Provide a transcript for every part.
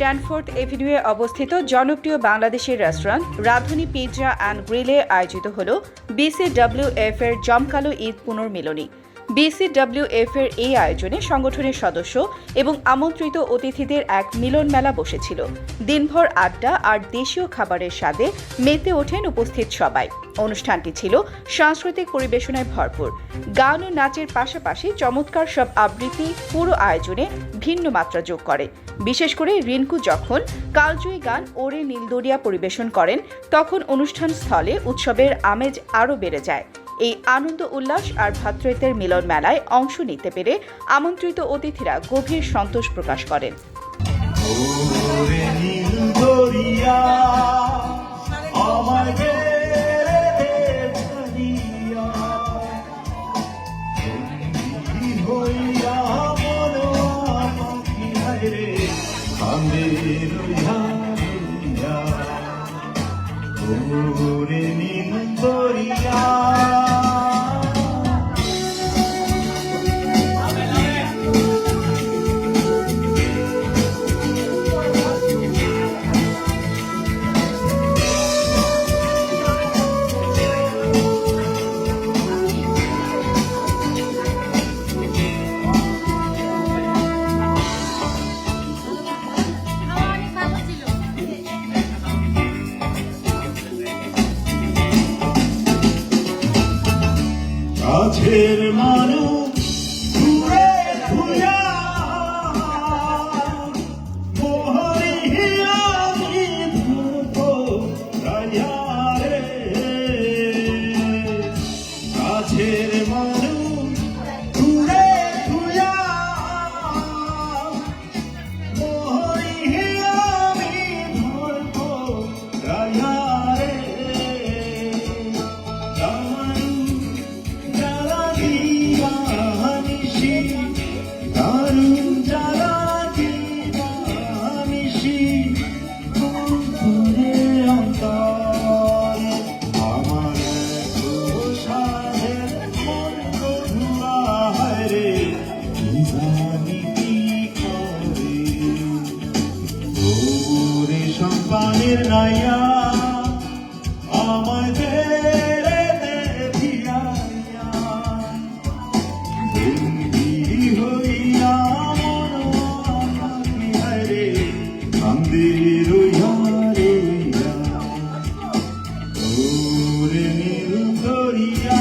Danforth এভিনিউয়ে অবস্থিত জনপ্রিয় বাংলাদেশের রেস্টুরেন্ট রাঁধুনি পিৎজা অ্যান্ড গ্রিলে আয়োজিত হল বিসিডব্লিউএফ এর জমকালো ঈদ পুনর্মিলনী। বিসিডব্লিউএফ এর এই আয়োজনে সংগঠনের সদস্য এবং আমন্ত্রিত অতিথিদের এক মিলন মেলা বসেছিল। দিনভর আড্ডা আর দেশীয় খাবারের স্বাদে মেতে ওঠেন উপস্থিত সবাই। অনুষ্ঠানটি ছিল সাংস্কৃতিক পরিবেশনায় ভরপুর। গান ও নাচের পাশাপাশি চমৎকার সব আবৃত্তি পুরো আয়োজনে ভিন্ন মাত্রা যোগ করে। বিশেষ করে রিঙ্কু যখন কালজয়ী গান ওরে নীলদরিয়া পরিবেশন করেন, তখন অনুষ্ঠান স্থলে উৎসবের আমেজ আরও বেড়ে যায়। এই আনন্দ উল্লাস আর ভ্রাতৃত্বের মিলন মেলায় অংশ নিতে পেরে আমন্ত্রিত অতিথিরা গভীর সন্তোষ প্রকাশ করেন। কাছের মানুষ ঘুরে ঘুরা মোহরিয়া ধরতো রায়ারে। কাছের মানুষ ঘুরে ঘুরা মোহরিয়া ধরতো রায়ারে। সম্পানের নাইয়া আমাদের দেখিয়া বন্দি হইয়া মন রে কান্দে রইয়া রইয়া ওরে নীল দরিয়া।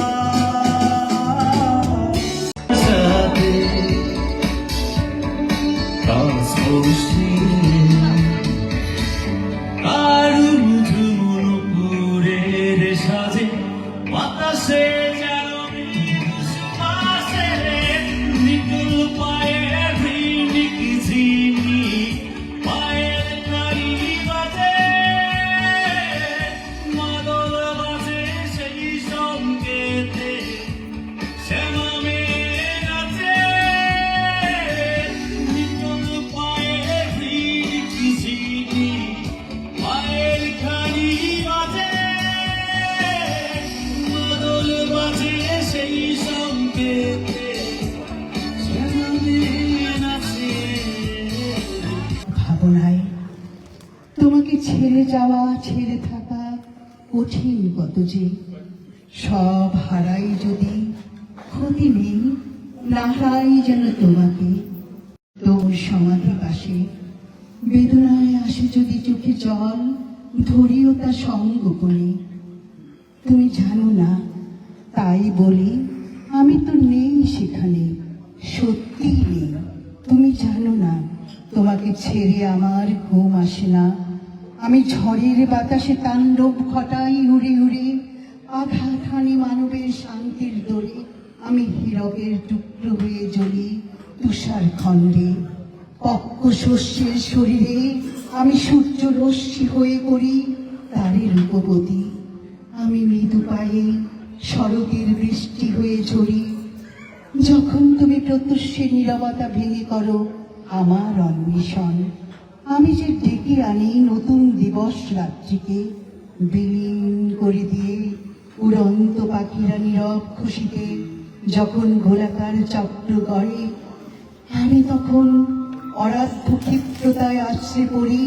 ভাবনায় তোমাকে ছেড়ে যাওয়া, ছেড়ে থাকা কঠিন কত যে। সব হারাই যদি ক্ষতি নেই, না হারাই যেন তোমাকে। তোর সমাধি পাশে বেদনায় আসে যদি চোখে জল, ধরিও তা সঙ্গ করে। তুমি জানো না, তাই বলি আমি তো নেই সেখানে, সত্যি নেই। তুমি জানো না, তোমাকে ছেড়ে আমার ঘুম আসে না। আমি ঝড়ের বাতাসে তাণ্ডব ঘটাই উড়ে উড়ে, আঘাত হানি মানবের শান্তির দোরে। আমি হীরকের টুকরো হয়ে জ্বলি তুষার খণ্ডে, পক্ক শস্যের শরীরে আমি সূর্য রশ্মি হয়ে করি তারের রূপবতী। আমি মৃদু পায়ে শরতের বৃষ্টি হয়ে ঝরি, যখন তুমি প্রত্যুষের নীরবতা ভেঙে করো আমার অন্বেষণ। আমি যে ডেকে আনি নতুন দিবস রাত্রিকে, বিলীন করে দিয়ে উড়ন্ত পাখিরা নীরব খুশিতে যখন গোলাকার চক্র গড়ে, আমি তখন অরাধ্য ক্ষিপ্রতায় আশ্রে পড়ি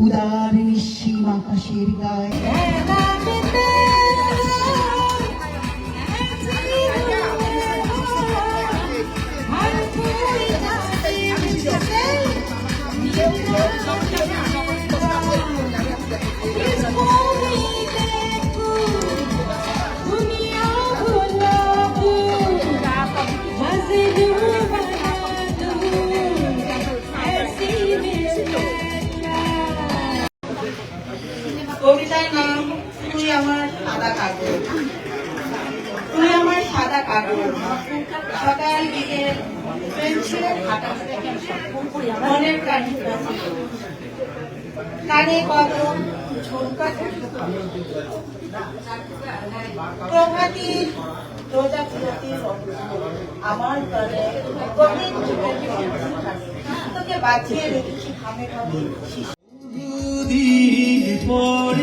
উদার নিঃসীম আকাশের গায়ে। কবিতার নাম তুই আমার সাদা কাগজ। তুই আমার সাদা কাগজ, সকাল বিকেল পেন্সিলের খাতা, মনের কাঠি কানে কদম ঝোঁকা, প্রভাতী প্রজাপতির আমার প্রাণে গভীর তোকে বাঁচিয়ে রেখেছি খামে খামে। দুদিন পরে